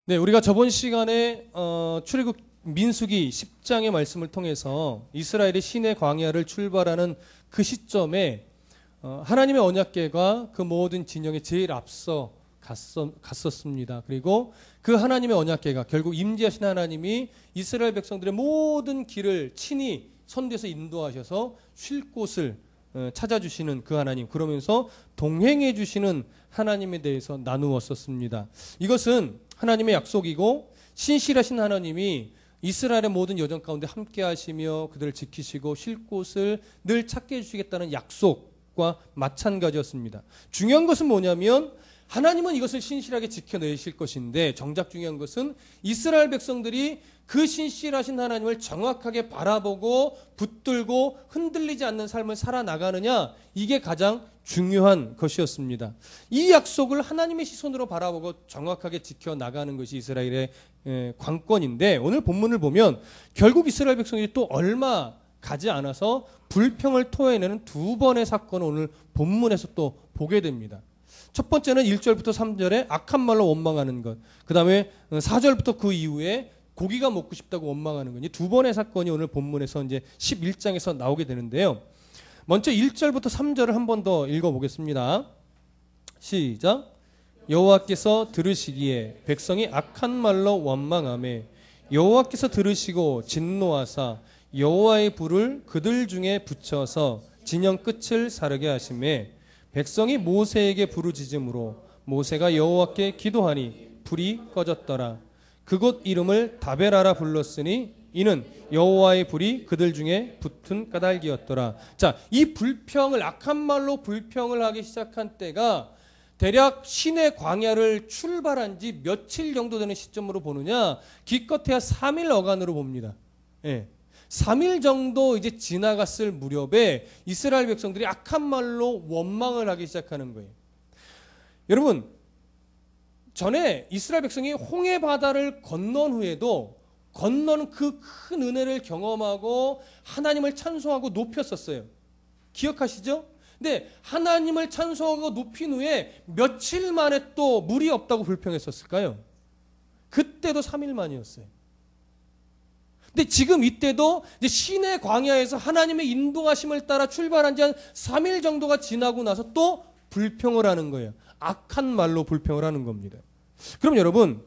네, 우리가 저번 시간에 출애굽 민수기 10장의 말씀을 통해서 이스라엘이 시내 광야를 출발하는 그 시점에 하나님의 언약궤가 그 모든 진영에 제일 앞서 갔었습니다. 그리고 그 하나님의 언약궤가 결국 임재하신 하나님이 이스라엘 백성들의 모든 길을 친히 선대에서 인도하셔서 쉴 곳을 찾아주시는 그 하나님, 그러면서 동행해 주시는 하나님에 대해서 나누었었습니다. 이것은 하나님의 약속이고 신실하신 하나님이 이스라엘의 모든 여정 가운데 함께 하시며 그들을 지키시고 쉴 곳을 늘 찾게 해주시겠다는 약속과 마찬가지였습니다. 중요한 것은 뭐냐면 하나님은 이것을 신실하게 지켜내실 것인데, 정작 중요한 것은 이스라엘 백성들이 그 신실하신 하나님을 정확하게 바라보고 붙들고 흔들리지 않는 삶을 살아나가느냐, 이게 가장 중요한 것이었습니다. 이 약속을 하나님의 시선으로 바라보고 정확하게 지켜나가는 것이 이스라엘의 관건인데, 오늘 본문을 보면 결국 이스라엘 백성들이 또 얼마 가지 않아서 불평을 토해내는 두 번의 사건을 오늘 본문에서 또 보게 됩니다. 첫 번째는 1절부터 3절에 악한 말로 원망하는 것, 그 다음에 4절부터 그 이후에 고기가 먹고 싶다고 원망하는 것, 이 두 번의 사건이 오늘 본문에서 이제 11장에서 나오게 되는데요. 먼저 1절부터 3절을 한 번 더 읽어보겠습니다. 시작. 여호와께서 들으시기에 백성이 악한 말로 원망하매 여호와께서 들으시고 진노하사 여호와의 불을 그들 중에 붙여서 진영 끝을 사르게 하시매 백성이 모세에게 부르짖음으로 모세가 여호와께 기도하니 불이 꺼졌더라. 그곳 이름을 다베라라 불렀으니 이는 여호와의 불이 그들 중에 붙은 까닭이었더라. 자, 이 불평을, 악한 말로 불평을 하기 시작한 때가 대략 시내 광야를 출발한 지 며칠 정도 되는 시점으로 보느냐, 기껏해야 3일 어간으로 봅니다. 예. 3일 정도 이제 지나갔을 무렵에 이스라엘 백성들이 악한 말로 원망을 하기 시작하는 거예요. 여러분, 전에 이스라엘 백성이 홍해 바다를 건넌 후에도 건너는 그 큰 은혜를 경험하고 하나님을 찬송하고 높였었어요. 기억하시죠? 근데 하나님을 찬송하고 높인 후에 며칠 만에 또 물이 없다고 불평했었을까요? 그때도 3일 만이었어요. 근데 지금 이때도 이제 시내 광야에서 하나님의 인도하심을 따라 출발한 지 한 3일 정도가 지나고 나서 또 불평을 하는 거예요. 악한 말로 불평을 하는 겁니다. 그럼 여러분,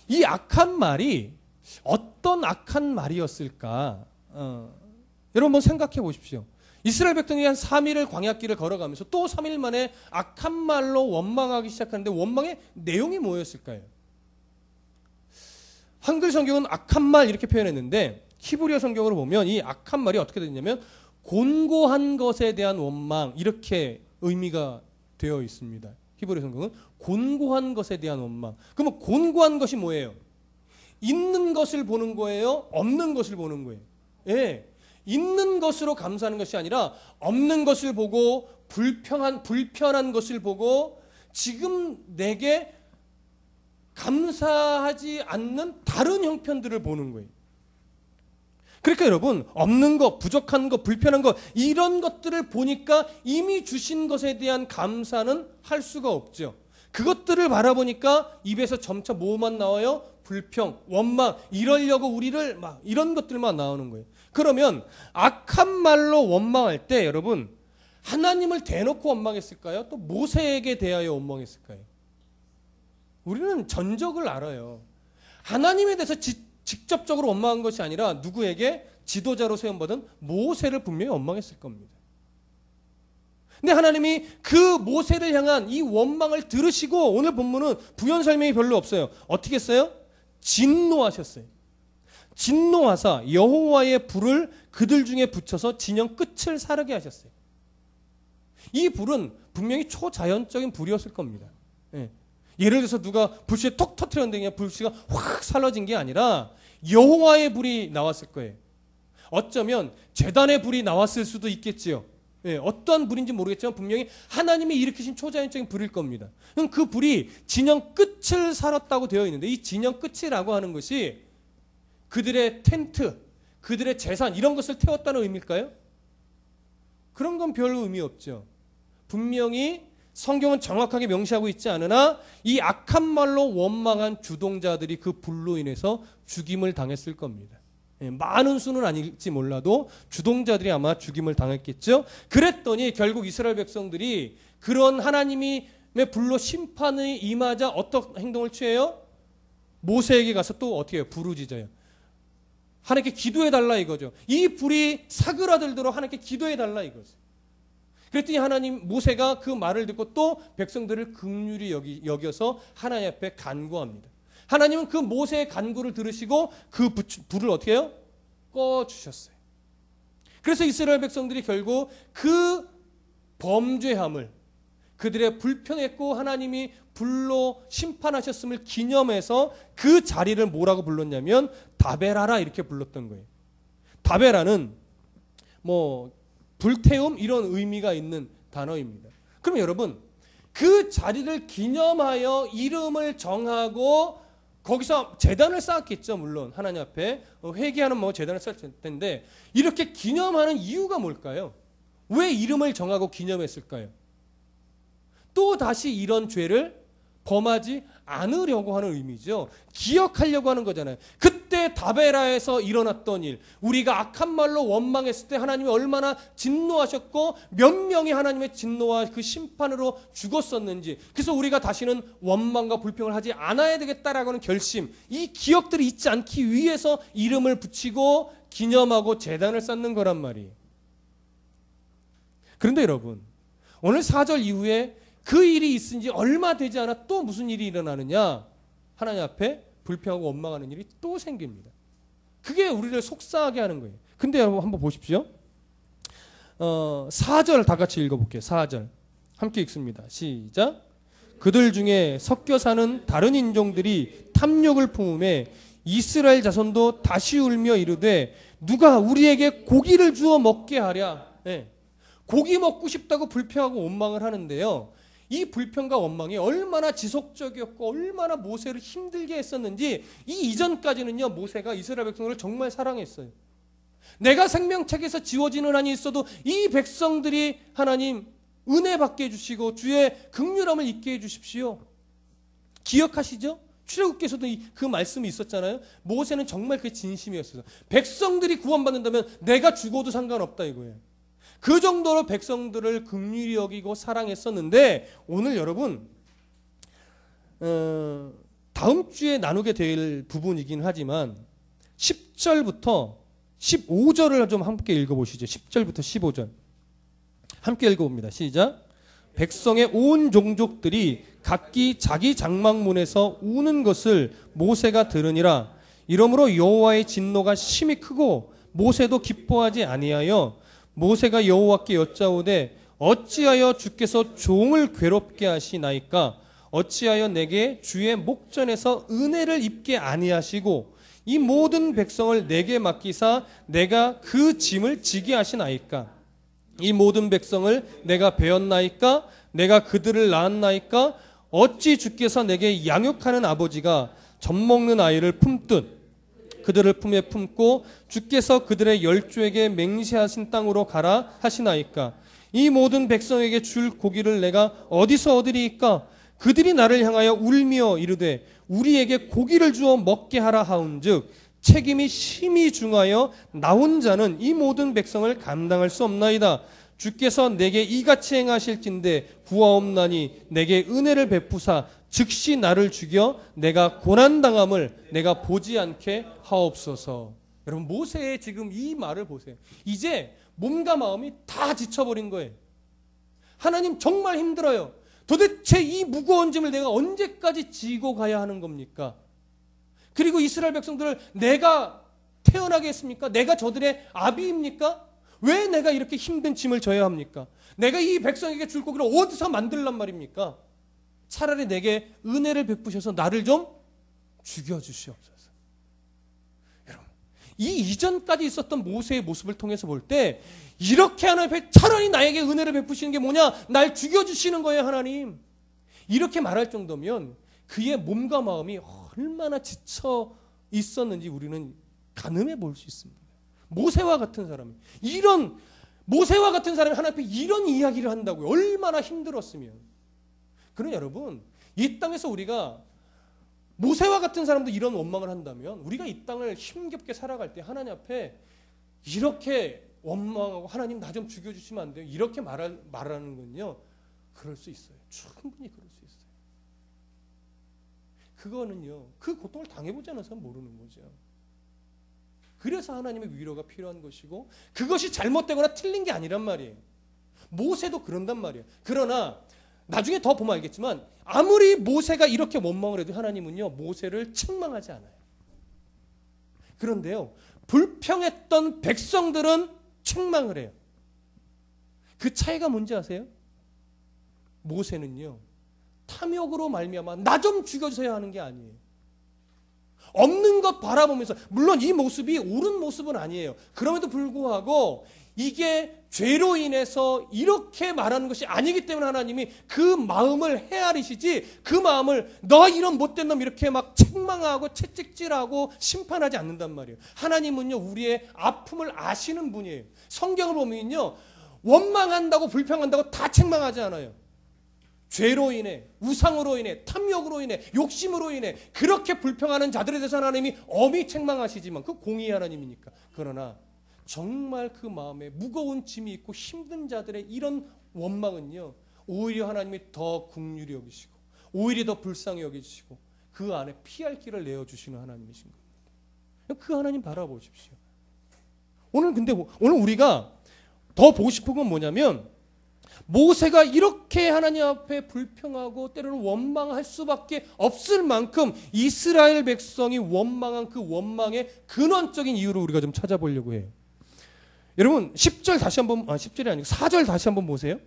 이 악한 말이 어떤 악한 말이었을까? 여러분 한번 생각해 보십시오. 이스라엘 백성이 한 3일을 광야길을 걸어가면서 또 3일 만에 악한 말로 원망하기 시작하는데 원망의 내용이 뭐였을까요? 한글 성경은 악한 말 이렇게 표현했는데 히브리어 성경으로 보면 이 악한 말이 어떻게 되냐면 곤고한 것에 대한 원망, 이렇게 의미가 되어 있습니다. 히브리어 성경은 곤고한 것에 대한 원망. 그러면 곤고한 것이 뭐예요? 있는 것을 보는 거예요? 없는 것을 보는 거예요? 예. 있는 것으로 감사하는 것이 아니라 없는 것을 보고 불편한 것을 보고 지금 내게 감사하지 않는 다른 형편들을 보는 거예요. 그러니까 여러분, 없는 것, 부족한 것, 불편한 것, 이런 것들을 보니까 이미 주신 것에 대한 감사는 할 수가 없죠. 그것들을 바라보니까 입에서 점차 뭐만 나와요? 불평, 원망, 이러려고 우리를 막 이런 것들만 나오는 거예요. 그러면 악한 말로 원망할 때 여러분, 하나님을 대놓고 원망했을까요? 또 모세에게 대하여 원망했을까요? 우리는 전적을 알아요. 하나님에 대해서 직접적으로 원망한 것이 아니라 누구에게? 지도자로 세움받은 모세를 분명히 원망했을 겁니다. 근데 하나님이 그 모세를 향한 이 원망을 들으시고 오늘 본문은 부연 설명이 별로 없어요. 어떻게 했어요? 진노하셨어요. 진노하사 여호와의 불을 그들 중에 붙여서 진영 끝을 사르게 하셨어요. 이 불은 분명히 초자연적인 불이었을 겁니다. 예. 예를 들어서 누가 불씨에 톡 터뜨렸는데 불씨가 확 살라진 게 아니라 여호와의 불이 나왔을 거예요. 어쩌면 제단의 불이 나왔을 수도 있겠지요. 예, 어떠한 불인지 모르겠지만 분명히 하나님이 일으키신 초자연적인 불일 겁니다. 그럼 그 불이 진영 끝을 살았다고 되어 있는데 이 진영 끝이라고 하는 것이 그들의 텐트, 그들의 재산 이런 것을 태웠다는 의미일까요? 그런 건 별 의미 없죠. 분명히 성경은 정확하게 명시하고 있지 않으나 이 악한 말로 원망한 주동자들이 그 불로 인해서 죽임을 당했을 겁니다. 많은 수는 아닐지 몰라도 주동자들이 아마 죽임을 당했겠죠. 그랬더니 결국 이스라엘 백성들이 그런 하나님의 불로 심판이 임하자 어떤 행동을 취해요? 모세에게 가서 또 어떻게 해요? 부르짖어요. 하나님께 기도해달라 이거죠. 이 불이 사그라들도록 하나님께 기도해달라 이거죠. 그랬더니 하나님 모세가 그 말을 듣고 또 백성들을 긍휼히 여겨서 하나님 앞에 간구합니다. 하나님은 그 모세의 간구를 들으시고 그 불을 어떻게 해요? 꺼주셨어요. 그래서 이스라엘 백성들이 결국 그 범죄함을 그들의 불평했고 하나님이 불로 심판하셨음을 기념해서 그 자리를 뭐라고 불렀냐면 다베라라 이렇게 불렀던 거예요. 다베라는 뭐 불태움 이런 의미가 있는 단어입니다. 그럼 여러분 그 자리를 기념하여 이름을 정하고 거기서 제단을 쌓았겠죠. 물론 하나님 앞에 회개하는 뭐 제단을 쌓을 텐데 이렇게 기념하는 이유가 뭘까요? 왜 이름을 정하고 기념했을까요? 또 다시 이런 죄를 범하지 않으려고 하는 의미죠. 기억하려고 하는 거잖아요. 그때 다베라에서 일어났던 일, 우리가 악한 말로 원망했을 때 하나님이 얼마나 진노하셨고 몇 명이 하나님의 진노와 그 심판으로 죽었었는지, 그래서 우리가 다시는 원망과 불평을 하지 않아야 되겠다라고 하는 결심, 이 기억들이 있지 않기 위해서 이름을 붙이고 기념하고 제단을 쌓는 거란 말이에요. 그런데 여러분, 오늘 4절 이후에 그 일이 있은 지 얼마 되지 않아 또 무슨 일이 일어나느냐? 하나님 앞에 불평하고 원망하는 일이 또 생깁니다. 그게 우리를 속상하게 하는 거예요. 근데 여러분 한번 보십시오. 4절 다 같이 읽어볼게요. 4절 함께 읽습니다. 시작. 그들 중에 섞여 사는 다른 인종들이 탐욕을 품음에 이스라엘 자손도 다시 울며 이르되 누가 우리에게 고기를 주어 먹게 하랴. 네. 고기 먹고 싶다고 불평하고 원망을 하는데요. 이 불평과 원망이 얼마나 지속적이었고 얼마나 모세를 힘들게 했었는지, 이 이전까지는요 모세가 이스라엘 백성들을 정말 사랑했어요. 내가 생명책에서 지워지는 한이 있어도 이 백성들이 하나님 은혜 받게 해주시고 주의 긍휼함을 잊게 해주십시오. 기억하시죠? 출애굽께서도 그 말씀이 있었잖아요. 모세는 정말 그게 진심이었어요. 백성들이 구원받는다면 내가 죽어도 상관없다 이거예요. 그 정도로 백성들을 긍휼히 여기고 사랑했었는데, 오늘 여러분 다음 주에 나누게 될 부분이긴 하지만 10절부터 15절을 좀 함께 읽어보시죠. 10절부터 15절 함께 읽어봅니다. 시작. 백성의 온 종족들이 각기 자기 장막문에서 우는 것을 모세가 들으니라. 이러므로 여호와의 진노가 심히 크고 모세도 기뻐하지 아니하여 모세가 여호와께 여짜오되 어찌하여 주께서 종을 괴롭게 하시나이까? 어찌하여 내게 주의 목전에서 은혜를 입게 아니하시고 이 모든 백성을 내게 맡기사 내가 그 짐을 지게 하시나이까? 이 모든 백성을 내가 배웠나이까? 내가 그들을 낳았나이까? 어찌 주께서 내게 양육하는 아버지가 젖먹는 아이를 품듯 그들을 품에 품고 주께서 그들의 열조에게 맹세하신 땅으로 가라 하시나이까? 이 모든 백성에게 줄 고기를 내가 어디서 얻으리이까? 그들이 나를 향하여 울며 이르되 우리에게 고기를 주어 먹게 하라 하온즉 책임이 심히 중하여 나 혼자는 이 모든 백성을 감당할 수 없나이다. 주께서 내게 이같이 행하실진대 구하옵나니 내게 은혜를 베푸사 즉시 나를 죽여 내가 고난당함을 내가 보지 않게 하옵소서. 여러분 모세의 지금 이 말을 보세요. 이제 몸과 마음이 다 지쳐버린 거예요. 하나님 정말 힘들어요. 도대체 이 무거운 짐을 내가 언제까지 지고 가야 하는 겁니까? 그리고 이스라엘 백성들을 내가 태어나게 했습니까? 내가 저들의 아비입니까? 왜 내가 이렇게 힘든 짐을 져야 합니까? 내가 이 백성에게 줄 고기를 어디서 만들란 말입니까? 차라리 내게 은혜를 베푸셔서 나를 좀 죽여주시옵소서. 여러분, 이 이전까지 있었던 모세의 모습을 통해서 볼 때 이렇게 하나님 차라리 나에게 은혜를 베푸시는 게 뭐냐? 날 죽여주시는 거예요 하나님. 이렇게 말할 정도면 그의 몸과 마음이 얼마나 지쳐 있었는지 우리는 가늠해 볼 수 있습니다. 모세와 같은 사람이 모세와 같은 사람이 하나님 앞에 이런 이야기를 한다고요. 얼마나 힘들었으면. 그러나 여러분, 이 땅에서 우리가 모세와 같은 사람도 이런 원망을 한다면 우리가 이 땅을 힘겹게 살아갈 때 하나님 앞에 이렇게 원망하고 하나님 나 좀 죽여주시면 안 돼요? 이렇게 말하는 건요. 그럴 수 있어요. 충분히 그럴 수 있어요. 그거는요. 그 고통을 당해보지 않아서 모르는 거죠. 그래서 하나님의 위로가 필요한 것이고 그것이 잘못되거나 틀린 게 아니란 말이에요. 모세도 그런단 말이에요. 그러나 나중에 더 보면 알겠지만 아무리 모세가 이렇게 원망을 해도 하나님은요. 모세를 책망하지 않아요. 그런데요. 불평했던 백성들은 책망을 해요. 그 차이가 뭔지 아세요? 모세는요. 탐욕으로 말미암아 나 좀 죽여주세요 하는 게 아니에요. 없는 것 바라보면서 물론 이 모습이 옳은 모습은 아니에요. 그럼에도 불구하고 이게 죄로 인해서 이렇게 말하는 것이 아니기 때문에 하나님이 그 마음을 헤아리시지 그 마음을 너 이런 못된 놈 이렇게 막 책망하고 채찍질하고 심판하지 않는단 말이에요. 하나님은요 우리의 아픔을 아시는 분이에요. 성경을 보면요 원망한다고 불평한다고 다 책망하지 않아요. 죄로 인해, 우상으로 인해, 탐욕으로 인해, 욕심으로 인해 그렇게 불평하는 자들에 대해서 하나님이 엄히 책망하시지만 그 공의의 하나님이니까. 그러나 정말 그 마음에 무거운 짐이 있고 힘든 자들의 이런 원망은요. 오히려 하나님이 더 긍휼히 여기시고 오히려 더 불쌍히 여기시고 그 안에 피할 길을 내어주시는 하나님이신 겁니다. 그 하나님 바라보십시오. 오늘 우리가 더 보고 싶은 건 뭐냐면 모세가 이렇게 하나님 앞에 불평하고 때로는 원망할 수밖에 없을 만큼 이스라엘 백성이 원망한 그 원망의 근원적인 이유를 우리가 좀 찾아보려고 해요. 여러분 10절 다시 한번 10절이 아니고 4절 다시 한번 보세요.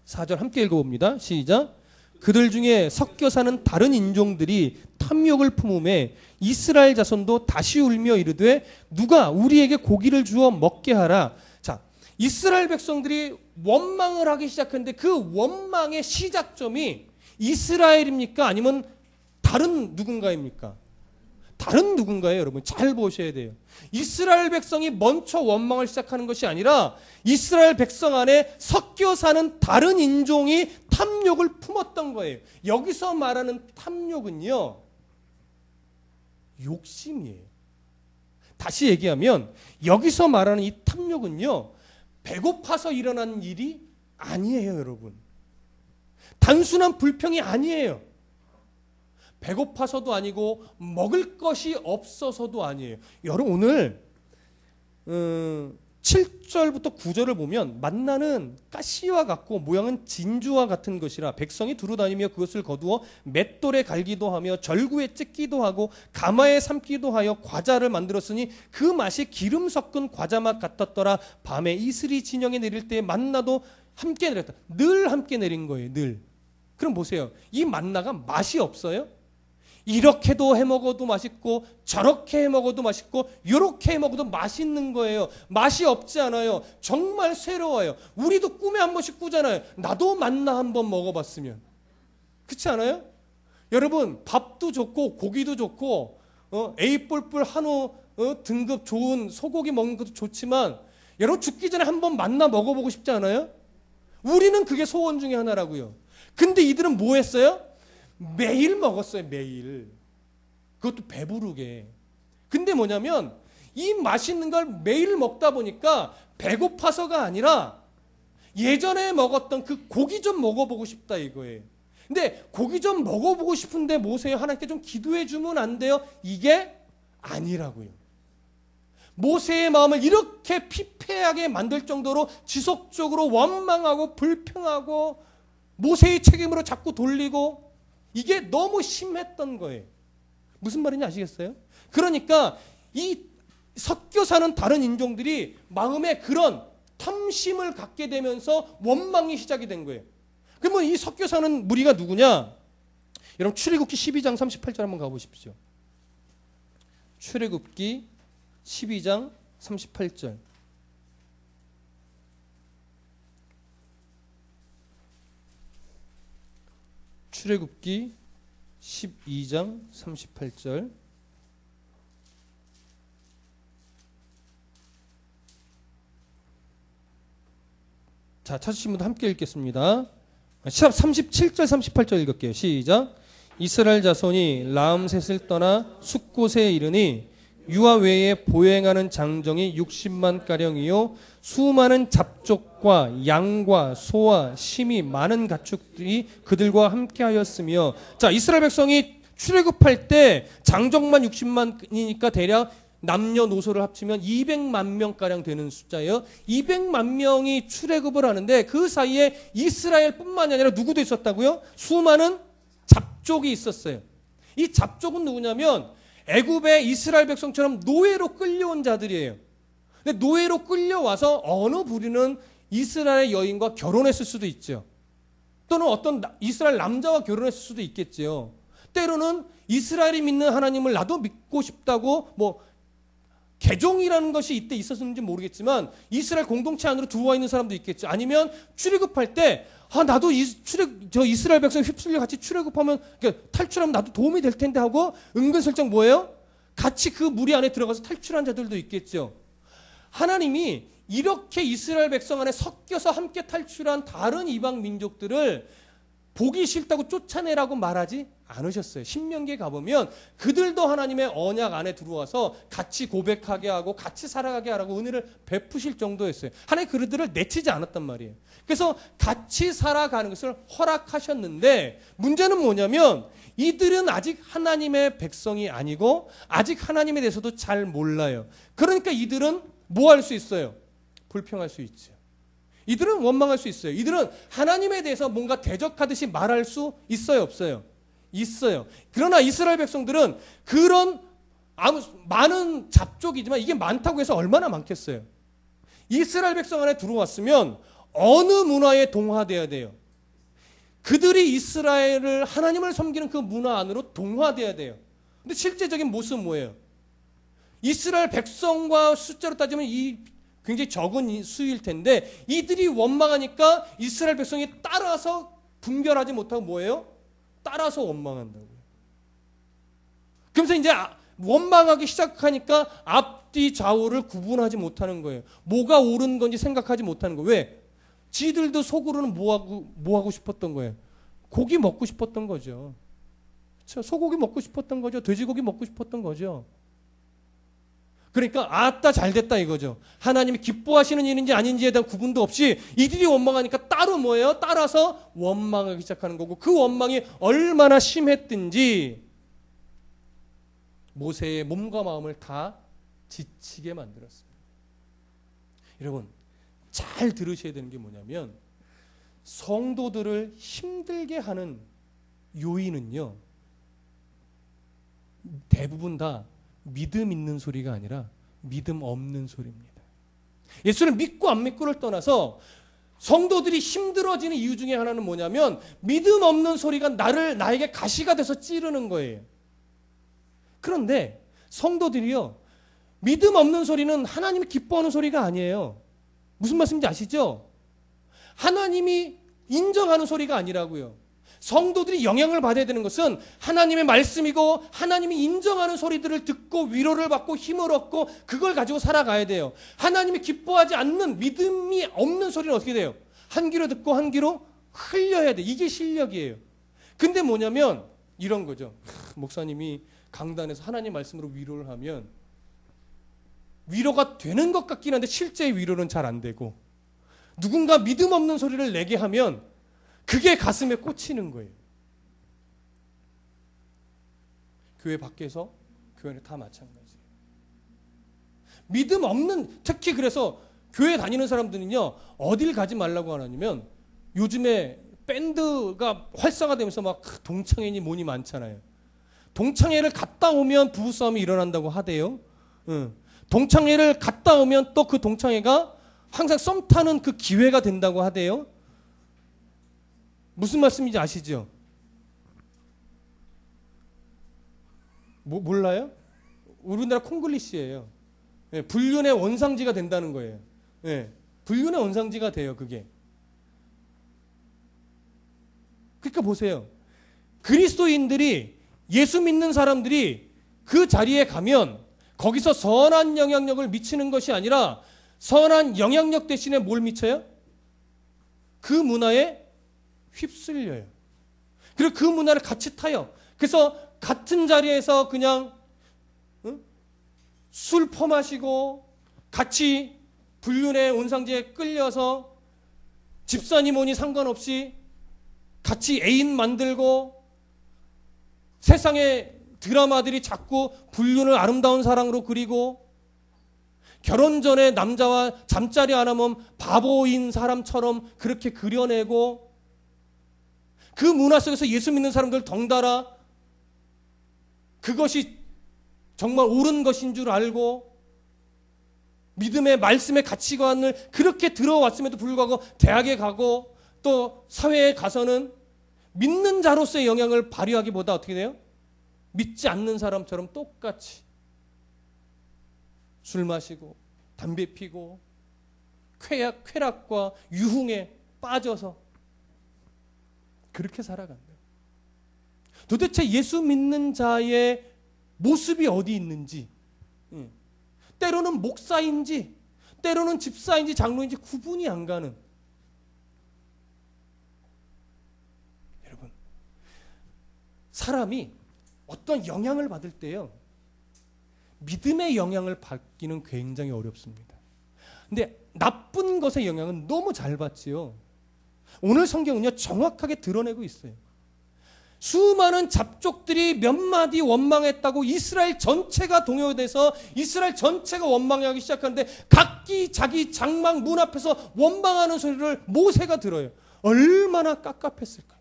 4절 함께 읽어봅니다. 시작. 그들 중에 섞여 사는 다른 인종들이 탐욕을 품음에 이스라엘 자손도 다시 울며 이르되 누가 우리에게 고기를 주어 먹게 하라. 자, 이스라엘 백성들이 원망을 하기 시작했는데 그 원망의 시작점이 이스라엘입니까? 아니면 다른 누군가입니까? 다른 누군가예요, 여러분. 잘 보셔야 돼요. 이스라엘 백성이 먼저 원망을 시작하는 것이 아니라 이스라엘 백성 안에 섞여 사는 다른 인종이 탐욕을 품었던 거예요. 여기서 말하는 탐욕은요, 욕심이에요. 다시 얘기하면 여기서 말하는 이 탐욕은요, 배고파서 일어난 일이 아니에요, 여러분. 단순한 불평이 아니에요. 배고파서도 아니고 먹을 것이 없어서도 아니에요. 여러분 오늘 7절부터 9절을 보면 만나는 가시와 같고 모양은 진주와 같은 것이라 백성이 두루다니며 그것을 거두어 맷돌에 갈기도 하며 절구에 찢기도 하고 가마에 삶기도 하여 과자를 만들었으니 그 맛이 기름 섞은 과자 맛 같았더라. 밤에 이슬이 진영에 내릴 때 만나도 함께 내렸다. 늘 함께 내린 거예요. 늘. 그럼 보세요. 이 만나가 맛이 없어요? 이렇게도 해먹어도 맛있고 저렇게 해먹어도 맛있고 이렇게 해먹어도 맛있는 거예요. 맛이 없지 않아요. 정말 새로워요. 우리도 꿈에 한 번씩 꾸잖아요. 나도 만나 한번 먹어봤으면. 그렇지 않아요? 여러분 밥도 좋고 고기도 좋고 A뿔뿔 한우 등급 좋은 소고기 먹는 것도 좋지만 여러분 죽기 전에 한번 만나 먹어보고 싶지 않아요? 우리는 그게 소원 중에 하나라고요. 근데 이들은 뭐 했어요? 매일 먹었어요. 매일. 그것도 배부르게. 근데 뭐냐면 이 맛있는 걸 매일 먹다 보니까 배고파서가 아니라 예전에 먹었던 그 고기 좀 먹어보고 싶다 이거예요. 근데 고기 좀 먹어보고 싶은데 모세가 하나님께 좀 기도해 주면 안 돼요? 이게 아니라고요. 모세의 마음을 이렇게 피폐하게 만들 정도로 지속적으로 원망하고 불평하고 모세의 책임으로 자꾸 돌리고 이게 너무 심했던 거예요. 무슨 말인지 아시겠어요? 그러니까 이 섞여 사는 다른 인종들이 마음에 그런 탐심을 갖게 되면서 원망이 시작이 된 거예요. 그러면 이 섞여 사는 무리가 누구냐? 여러분 출애굽기 12장 38절 한번 가보십시오. 출애굽기 12장 38절. 출애굽기 12장 38절. 자, 찾으신 분들 함께 읽겠습니다. 37절 38절 읽을게요. 시작. 이스라엘 자손이 라암셋을 떠나 숫곳에 이르니 유아 외에 보행하는 장정이 60만 가량이요 수많은 잡족과 양과 소와 심이 많은 가축들이 그들과 함께하였으며. 자, 이스라엘 백성이 출애굽할 때 장정만 60만이니까 대략 남녀노소를 합치면 200만 명가량 되는 숫자예요. 200만 명이 출애굽을 하는데 그 사이에 이스라엘뿐만이 아니라 누구도 있었다고요? 수많은 잡족이 있었어요. 이 잡족은 누구냐면 애굽의 이스라엘 백성처럼 노예로 끌려온 자들이에요. 근데 노예로 끌려와서 어느 부류는 이스라엘 여인과 결혼했을 수도 있죠. 또는 어떤 이스라엘 남자와 결혼했을 수도 있겠죠. 때로는 이스라엘이 믿는 하나님을 나도 믿고 싶다고 개종이라는 것이 이때 있었는지 모르겠지만 이스라엘 공동체 안으로 들어와 있는 사람도 있겠죠. 아니면 출애굽할 때 나도 이스라엘 백성 휩쓸려 같이 출애굽하면 탈출하면 나도 도움이 될 텐데 하고 은근슬쩍 뭐예요? 같이 그 무리 안에 들어가서 탈출한 자들도 있겠죠. 하나님이 이렇게 이스라엘 백성 안에 섞여서 함께 탈출한 다른 이방 민족들을 보기 싫다고 쫓아내라고 말하지 않으셨어요. 신명기에 가보면 그들도 하나님의 언약 안에 들어와서 같이 고백하게 하고 같이 살아가게 하라고 은혜를 베푸실 정도였어요. 하나님 그들을 내치지 않았단 말이에요. 그래서 같이 살아가는 것을 허락하셨는데 문제는 뭐냐면 이들은 아직 하나님의 백성이 아니고 아직 하나님에 대해서도 잘 몰라요. 그러니까 이들은 뭐 할 수 있어요? 불평할 수 있죠. 이들은 원망할 수 있어요. 이들은 하나님에 대해서 뭔가 대적하듯이 말할 수 있어요, 없어요? 있어요. 그러나 이스라엘 백성들은 그런 많은 잡족이지만 이게 많다고 해서 얼마나 많겠어요? 이스라엘 백성 안에 들어왔으면 어느 문화에 동화되어야 돼요? 그들이 이스라엘을 하나님을 섬기는 그 문화 안으로 동화되어야 돼요. 근데 실제적인 모습은 뭐예요? 이스라엘 백성과 숫자로 따지면 굉장히 적은 수일 텐데 이들이 원망하니까 이스라엘 백성이 따라서 분별하지 못하고 뭐예요? 따라서 원망한다고요. 그러면서 이제 원망하기 시작하니까 앞뒤 좌우를 구분하지 못하는 거예요. 뭐가 옳은 건지 생각하지 못하는 거예요. 왜? 지들도 속으로는 뭐 하고 싶었던 거예요? 고기 먹고 싶었던 거죠. 그렇죠? 소고기 먹고 싶었던 거죠. 돼지고기 먹고 싶었던 거죠. 그러니까 아따 잘됐다 이거죠. 하나님이 기뻐하시는 일인지 아닌지에 대한 구분도 없이 이들이 원망하니까 따로 뭐예요? 따라서 원망하기 시작하는 거고 그 원망이 얼마나 심했든지 모세의 몸과 마음을 다 지치게 만들었습니다. 여러분 잘 들으셔야 되는 게 뭐냐면 성도들을 힘들게 하는 요인은요 대부분 다 믿음 있는 소리가 아니라 믿음 없는 소리입니다. 예수를 믿고 안 믿고를 떠나서 성도들이 힘들어지는 이유 중에 하나는 뭐냐면 믿음 없는 소리가 나에게 가시가 돼서 찌르는 거예요. 그런데 성도들이요 믿음 없는 소리는 하나님이 기뻐하는 소리가 아니에요. 무슨 말씀인지 아시죠? 하나님이 인정하는 소리가 아니라고요. 성도들이 영향을 받아야 되는 것은 하나님의 말씀이고 하나님이 인정하는 소리들을 듣고 위로를 받고 힘을 얻고 그걸 가지고 살아가야 돼요. 하나님이 기뻐하지 않는 믿음이 없는 소리는 어떻게 돼요? 한 귀로 듣고 한 귀로 흘려야 돼. 이게 실력이에요. 근데 뭐냐면 이런 거죠. 목사님이 강단에서 하나님 말씀으로 위로를 하면 위로가 되는 것 같긴 한데 실제 위로는 잘 안 되고 누군가 믿음 없는 소리를 내게 하면 그게 가슴에 꽂히는 거예요. 교회 밖에서 교회 안에 다 마찬가지예요. 믿음 없는 특히 그래서 교회 다니는 사람들은요 어딜 가지 말라고 하냐면 요즘에 밴드가 활성화되면서 막 동창회니 뭐니 많잖아요. 동창회를 갔다 오면 부부싸움이 일어난다고 하대요. 동창회를 갔다 오면 또 그 동창회가 항상 썸 타는 그 기회가 된다고 하대요. 무슨 말씀인지 아시죠? 몰라요? 우리나라 콩글리시예요. 예, 불륜의 원상지가 된다는 거예요. 예, 불륜의 원상지가 돼요, 그게. 그러니까 보세요. 그리스도인들이 예수 믿는 사람들이 그 자리에 가면 거기서 선한 영향력을 미치는 것이 아니라 선한 영향력 대신에 뭘 미쳐요? 그 문화에 휩쓸려요. 그리고 그 문화를 같이 타요. 그래서 같은 자리에서 그냥 술 퍼마시고 같이 불륜의 온상제에 끌려서 집사님 오니 상관없이 같이 애인 만들고 세상의 드라마들이 자꾸 불륜을 아름다운 사랑으로 그리고 결혼 전에 남자와 잠자리 안 하면 바보인 사람처럼 그렇게 그려내고 그 문화 속에서 예수 믿는 사람들 덩달아 그것이 정말 옳은 것인 줄 알고 믿음의 말씀의 가치관을 그렇게 들어왔음에도 불구하고 대학에 가고 또 사회에 가서는 믿는 자로서의 영향을 발휘하기보다 어떻게 돼요? 믿지 않는 사람처럼 똑같이 술 마시고 담배 피고 쾌락과 유흥에 빠져서 그렇게 살아간대요. 도대체 예수 믿는 자의 모습이 어디 있는지, 때로는 목사인지 때로는 집사인지 장로인지 구분이 안 가는, 여러분, 사람이 어떤 영향을 받을 때요, 믿음의 영향을 받기는 굉장히 어렵습니다. 근데 나쁜 것의 영향은 너무 잘 받지요. 오늘 성경은요 정확하게 드러내고 있어요. 수많은 잡족들이 몇 마디 원망했다고 이스라엘 전체가 동요돼서 이스라엘 전체가 원망하기 시작하는데 각기 자기 장막 문 앞에서 원망하는 소리를 모세가 들어요. 얼마나 깝깝했을까요?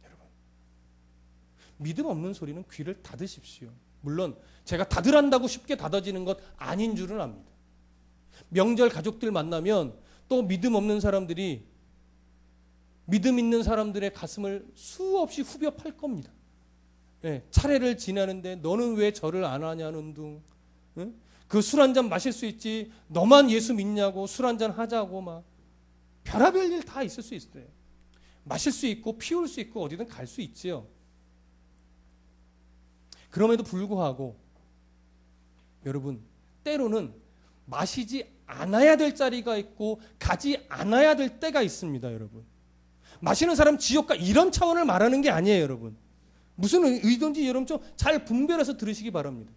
여러분, 믿음 없는 소리는 귀를 닫으십시오. 물론 제가 닫으란다고 쉽게 닫아지는 것 아닌 줄은 압니다. 명절 가족들 만나면 또 믿음 없는 사람들이 믿음 있는 사람들의 가슴을 수없이 후벼 팔 겁니다. 네, 차례를 지내는데 너는 왜 절을 안 하냐는 둥, 그 술 한잔 마실 수 있지 너만 예수 믿냐고 술 한잔 하자고 막 별의별 일 다 있을 수 있어요. 마실 수 있고 피울 수 있고 어디든 갈 수 있지요. 그럼에도 불구하고 여러분, 때로는 마시지 않아야 될 자리가 있고 가지 않아야 될 때가 있습니다. 여러분, 마시는 사람 지옥가 이런 차원을 말하는 게 아니에요. 여러분, 무슨 의도인지 여러분 좀 잘 분별해서 들으시기 바랍니다.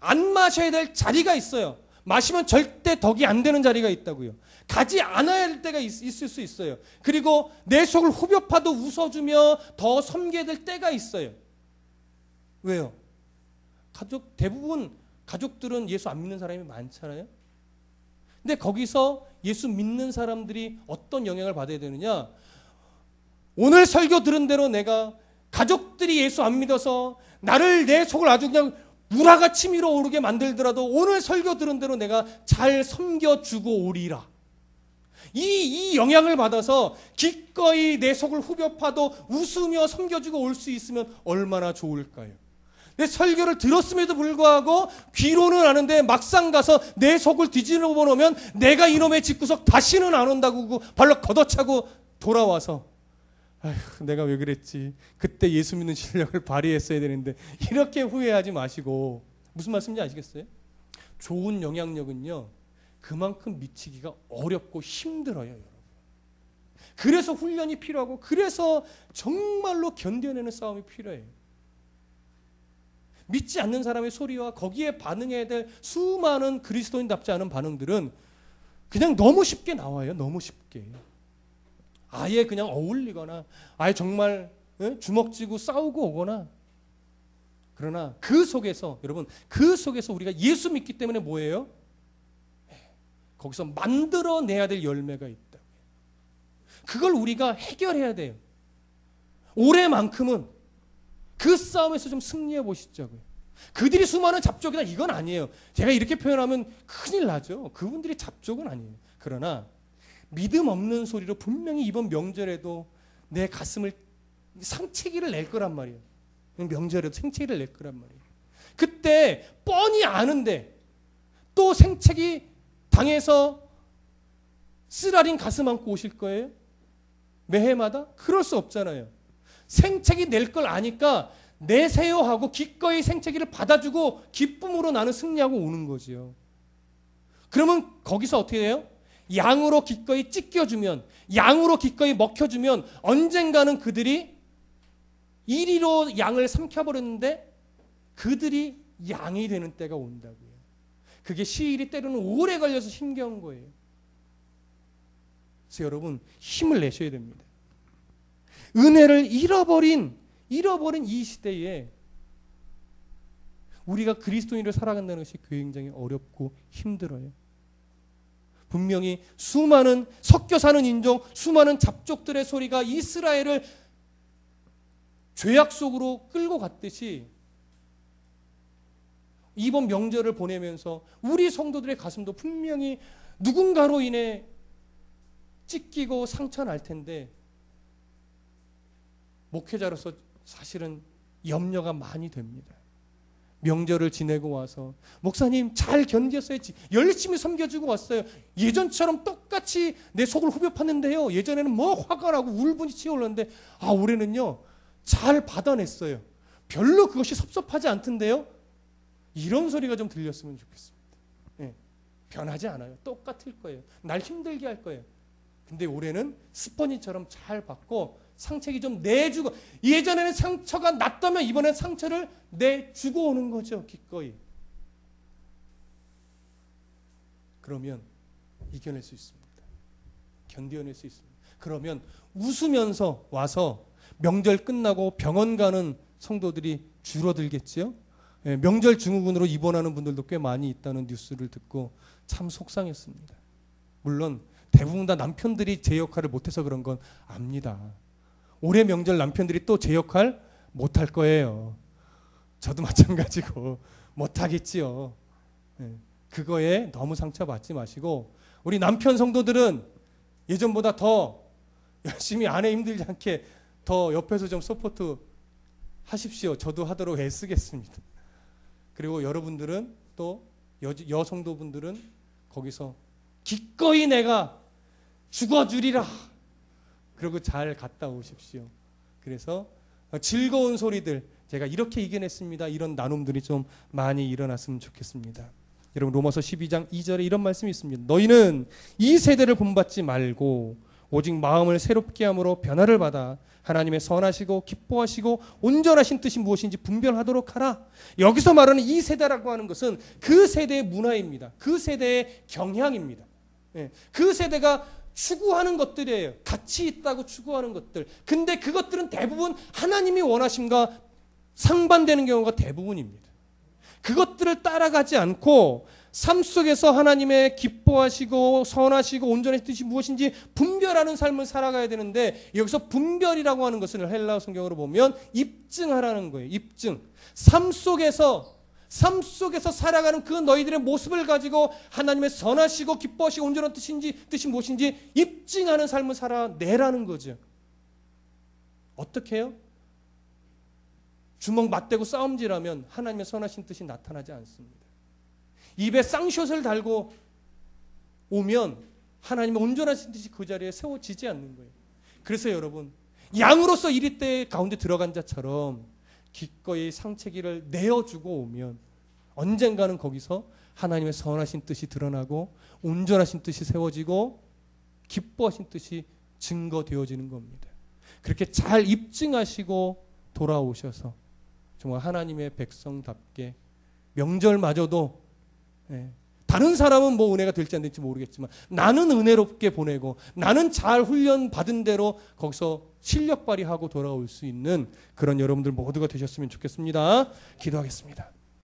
안 마셔야 될 자리가 있어요. 마시면 절대 덕이 안 되는 자리가 있다고요. 가지 않아야 할 때가 있을 수 있어요. 그리고 내 속을 후벼 파도 웃어주며 더 섬겨야 될 때가 있어요. 왜요? 대부분 가족들은 예수 안 믿는 사람이 많잖아요. 근데 거기서 예수 믿는 사람들이 어떤 영향을 받아야 되느냐? 오늘 설교 들은 대로 내가 가족들이 예수 안 믿어서 나를 내 속을 아주 그냥 우라가 치밀어 오르게 만들더라도 오늘 설교 들은 대로 내가 잘 섬겨주고 오리라. 이 영향을 받아서 기꺼이 내 속을 후벼 파도 웃으며 섬겨주고 올 수 있으면 얼마나 좋을까요? 내 설교를 들었음에도 불구하고 귀로는 아는데 막상 가서 내 속을 뒤집어 보면 내가 이놈의 집구석 다시는 안 온다고 발로 걷어차고 돌아와서 아휴, 내가 왜 그랬지, 그때 예수 믿는 실력을 발휘했어야 되는데, 이렇게 후회하지 마시고. 무슨 말씀인지 아시겠어요? 좋은 영향력은요 그만큼 미치기가 어렵고 힘들어요. 여러분, 그래서 훈련이 필요하고 그래서 정말로 견뎌내는 싸움이 필요해요. 믿지 않는 사람의 소리와 거기에 반응해야 될 수많은 그리스도인답지 않은 반응들은 그냥 너무 쉽게 나와요. 너무 쉽게. 아예 그냥 어울리거나 아예 정말 주먹 쥐고 싸우고 오거나. 그러나 그 속에서, 여러분, 그 속에서 우리가 예수 믿기 때문에 뭐예요? 거기서 만들어내야 될 열매가 있다. 그걸 우리가 해결해야 돼요. 올해만큼은 그 싸움에서 좀 승리해 보시자고요. 그들이 수많은 잡족이다 이건 아니에요. 제가 이렇게 표현하면 큰일 나죠. 그분들이 잡족은 아니에요. 그러나 믿음 없는 소리로 분명히 이번 명절에도 내 가슴을 상체기를 낼 거란 말이에요. 명절에도 생체기를 낼 거란 말이에요. 그때 뻔히 아는데 또 생체기 당해서 쓰라린 가슴 안고 오실 거예요? 매해마다? 그럴 수 없잖아요. 생채기 낼 걸 아니까 내세요 하고 기꺼이 생채기를 받아주고 기쁨으로 나는 승리하고 오는 거지요. 그러면 거기서 어떻게 해요? 양으로 기꺼이 찢겨주면, 양으로 기꺼이 먹혀주면 언젠가는 그들이 이리로 양을 삼켜버렸는데 그들이 양이 되는 때가 온다고요. 그게 시일이 때로는 오래 걸려서 힘겨운 거예요. 그래서 여러분 힘을 내셔야 됩니다. 은혜를 잃어버린 이 시대에 우리가 그리스도인으로 살아간다는 것이 굉장히 어렵고 힘들어요. 분명히 수많은 섞여 사는 인종, 수많은 잡족들의 소리가 이스라엘을 죄악 속으로 끌고 갔듯이 이번 명절을 보내면서 우리 성도들의 가슴도 분명히 누군가로 인해 찢기고 상처날 텐데 목회자로서 사실은 염려가 많이 됩니다. 명절을 지내고 와서 목사님 잘 견뎠어요. 열심히 섬겨주고 왔어요. 예전처럼 똑같이 내 속을 후벼 팠는데요. 예전에는 뭐 화가 나고 울분이 치어올랐는데 올해는요 잘 받아냈어요. 별로 그것이 섭섭하지 않던데요. 이런 소리가 좀 들렸으면 좋겠습니다. 네, 변하지 않아요. 똑같을 거예요. 날 힘들게 할 거예요. 근데 올해는 스펀지처럼 잘 받고 상처기 좀 내주고, 예전에는 상처가 났다면 이번엔 상처를 내주고 오는 거죠. 기꺼이. 그러면 이겨낼 수 있습니다. 견뎌낼 수 있습니다. 그러면 웃으면서 와서 명절 끝나고 병원 가는 성도들이 줄어들겠지요. 명절 증후군으로 입원하는 분들도 꽤 많이 있다는 뉴스를 듣고 참 속상했습니다. 물론 대부분 다 남편들이 제 역할을 못해서 그런 건 압니다. 올해 명절 남편들이 또 제 역할 못할 거예요. 저도 마찬가지고 못하겠지요. 그거에 너무 상처받지 마시고 우리 남편 성도들은 예전보다 더 열심히 아내 힘들지 않게 더 옆에서 좀 서포트 하십시오. 저도 하도록 애쓰겠습니다. 그리고 여러분들은 또 여성도분들은 거기서 기꺼이 내가 죽어주리라. 그리고 잘 갔다 오십시오. 그래서 즐거운 소리들, 제가 이렇게 이겨냈습니다. 이런 나눔들이 좀 많이 일어났으면 좋겠습니다. 여러분 로마서 12장 2절에 이런 말씀이 있습니다. 너희는 이 세대를 본받지 말고 오직 마음을 새롭게 함으로 변화를 받아 하나님의 선하시고 기뻐하시고 온전하신 뜻이 무엇인지 분별하도록 하라. 여기서 말하는 이 세대라고 하는 것은 그 세대의 문화입니다. 그 세대의 경향입니다. 그 세대가 추구하는 것들이에요. 가치 있다고 추구하는 것들. 근데 그것들은 대부분 하나님이 원하심과 상반되는 경우가 대부분입니다. 그것들을 따라가지 않고 삶 속에서 하나님의 기뻐하시고 선하시고 온전하신 뜻이 무엇인지 분별하는 삶을 살아가야 되는데, 여기서 분별이라고 하는 것을 헬라어 성경으로 보면 입증하라는 거예요. 입증. 삶 속에서 살아가는 그 너희들의 모습을 가지고 하나님의 선하시고 기뻐하시고 온전한 뜻이 무엇인지 입증하는 삶을 살아내라는 거죠. 어떻게 해요? 주먹 맞대고 싸움질하면 하나님의 선하신 뜻이 나타나지 않습니다. 입에 쌍숏을 달고 오면 하나님의 온전하신 뜻이 그 자리에 세워지지 않는 거예요. 그래서 여러분, 양으로서 이리때 가운데 들어간 자처럼 기꺼이 상체기를 내어주고 오면 언젠가는 거기서 하나님의 선하신 뜻이 드러나고 온전하신 뜻이 세워지고 기뻐하신 뜻이 증거되어지는 겁니다. 그렇게 잘 입증하시고 돌아오셔서 정말 하나님의 백성답게 명절마저도 다른 사람은 뭐 은혜가 될지 안 될지 모르겠지만 나는 은혜롭게 보내고 나는 잘 훈련 받은 대로 거기서 실력 발휘하고 돌아올 수 있는 그런 여러분들 모두가 되셨으면 좋겠습니다. 기도하겠습니다.